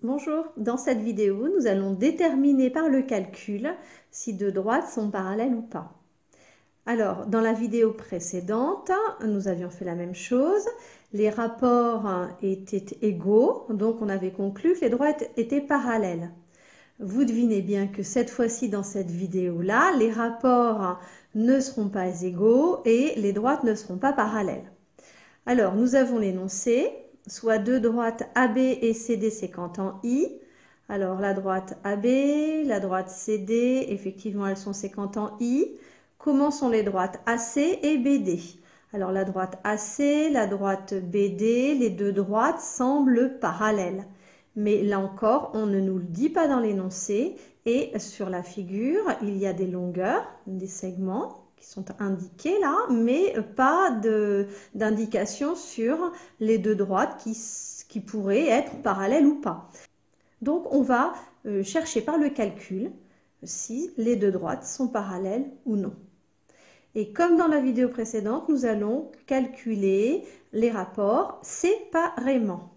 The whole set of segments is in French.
Bonjour, dans cette vidéo, nous allons déterminer par le calcul si deux droites sont parallèles ou pas. Alors, dans la vidéo précédente, nous avions fait la même chose. Les rapports étaient égaux, donc on avait conclu que les droites étaient parallèles. Vous devinez bien que cette fois-ci, dans cette vidéo-là, les rapports ne seront pas égaux et les droites ne seront pas parallèles. Alors, nous avons l'énoncé, soit deux droites AB et CD séquentes en I. Alors, la droite AB, la droite CD, effectivement, elles sont séquentes en I. Comment sont les droites AC et BD? Alors, la droite AC, la droite BD, les deux droites semblent parallèles. Mais là encore, on ne nous le dit pas dans l'énoncé. Et sur la figure, il y a des longueurs, des segments qui sont indiqués là, mais pas d'indication sur les deux droites qui pourraient être parallèles ou pas. Donc on va chercher par le calcul si les deux droites sont parallèles ou non. Et comme dans la vidéo précédente, nous allons calculer les rapports séparément.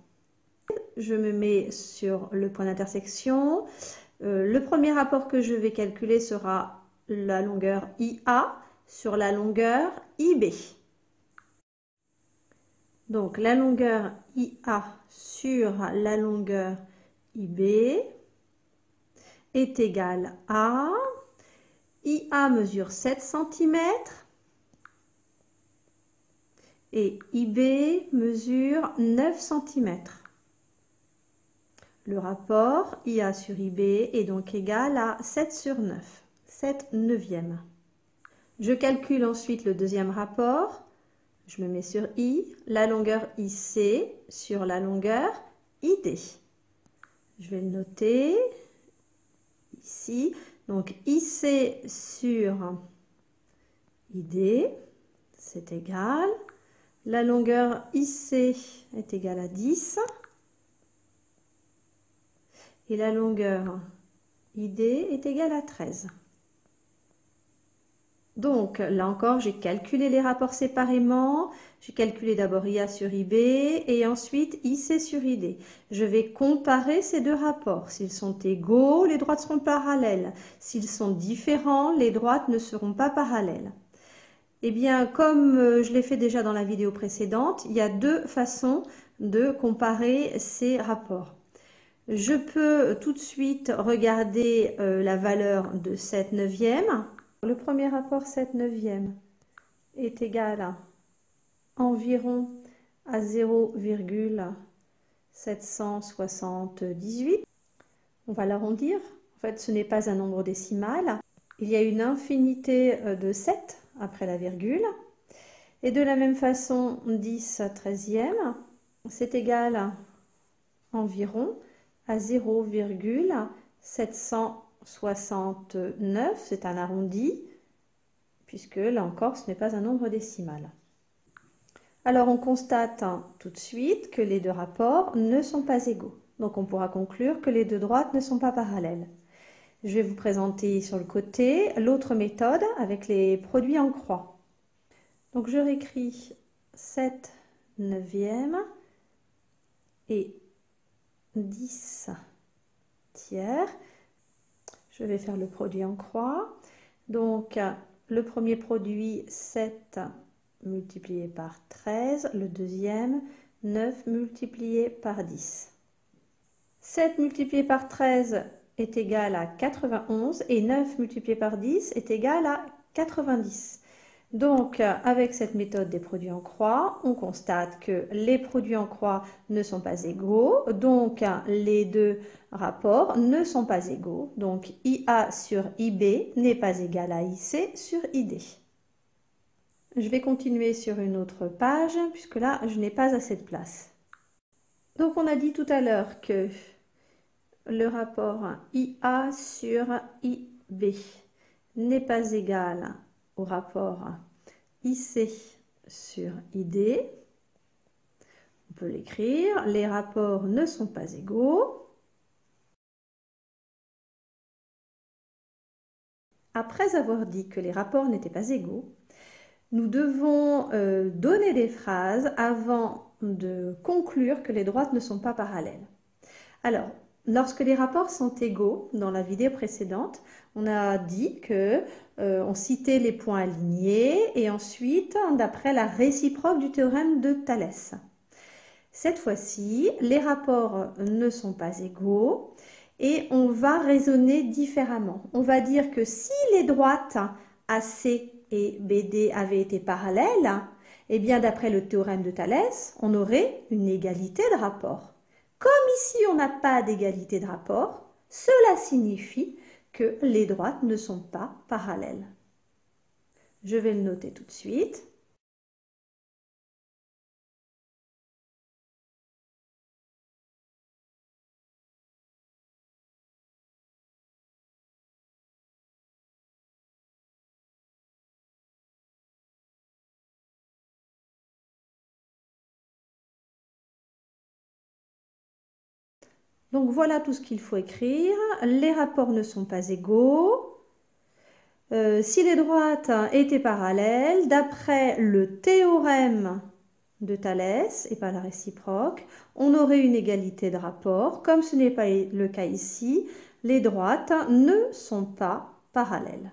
Je me mets sur le point d'intersection. Le premier rapport que je vais calculer sera la longueur IA sur la longueur IB. Donc la longueur IA sur la longueur IB est égale à IA mesure 7 cm et IB mesure 9 cm. Le rapport IA sur IB est donc égal à 7 sur 9, 7 neuvièmes. Je calcule ensuite le deuxième rapport. Je me mets sur I, la longueur IC sur la longueur ID. Je vais le noter ici. Donc IC sur ID, c'est égal. La longueur IC est égale à 10. Et la longueur ID est égale à 13. Donc, là encore, j'ai calculé les rapports séparément. J'ai calculé d'abord IA sur IB et ensuite IC sur ID. Je vais comparer ces deux rapports. S'ils sont égaux, les droites seront parallèles. S'ils sont différents, les droites ne seront pas parallèles. Eh bien, comme je l'ai fait déjà dans la vidéo précédente, il y a deux façons de comparer ces rapports. Je peux tout de suite regarder la valeur de 7 neuvièmes. Le premier rapport 7 neuvièmes est égal à environ à 0,778. On va l'arrondir. En fait, ce n'est pas un nombre décimal. Il y a une infinité de 7 après la virgule. Et de la même façon, 10 treizième, c'est égal à environ à 0,769, c'est un arrondi, puisque là encore ce n'est pas un nombre décimal. Alors on constate tout de suite que les deux rapports ne sont pas égaux. Donc on pourra conclure que les deux droites ne sont pas parallèles. Je vais vous présenter sur le côté l'autre méthode avec les produits en croix. Donc je réécris 7 neuvièmes et 10 tiers. Je vais faire le produit en croix. Donc, le premier produit, 7 multiplié par 13. Le deuxième, 9 multiplié par 10. 7 multiplié par 13 est égal à 91 et 9 multiplié par 10 est égal à 90. Donc, avec cette méthode des produits en croix, on constate que les produits en croix ne sont pas égaux, donc les deux rapports ne sont pas égaux. Donc, IA sur IB n'est pas égal à IC sur ID. Je vais continuer sur une autre page, puisque là, je n'ai pas assez de place. Donc, on a dit tout à l'heure que le rapport IA sur IB n'est pas égal au rapport IC sur ID. On peut l'écrire. Les rapports ne sont pas égaux. Après avoir dit que les rapports n'étaient pas égaux, nous devons donner des phrases avant de conclure que les droites ne sont pas parallèles. Alors, Lorsque les rapports sont égaux, dans la vidéo précédente, on a dit que on citait les points alignés et ensuite d'après la réciproque du théorème de Thalès. Cette fois-ci, les rapports ne sont pas égaux et on va raisonner différemment. On va dire que si les droites AC et BD avaient été parallèles, eh bien d'après le théorème de Thalès, on aurait une égalité de rapport. Comme ici on n'a pas d'égalité de rapport, cela signifie que les droites ne sont pas parallèles. Je vais le noter tout de suite. Donc voilà tout ce qu'il faut écrire. Les rapports ne sont pas égaux. Si les droites étaient parallèles, d'après le théorème de Thalès et pas la réciproque, on aurait une égalité de rapport. Comme ce n'est pas le cas ici, les droites ne sont pas parallèles.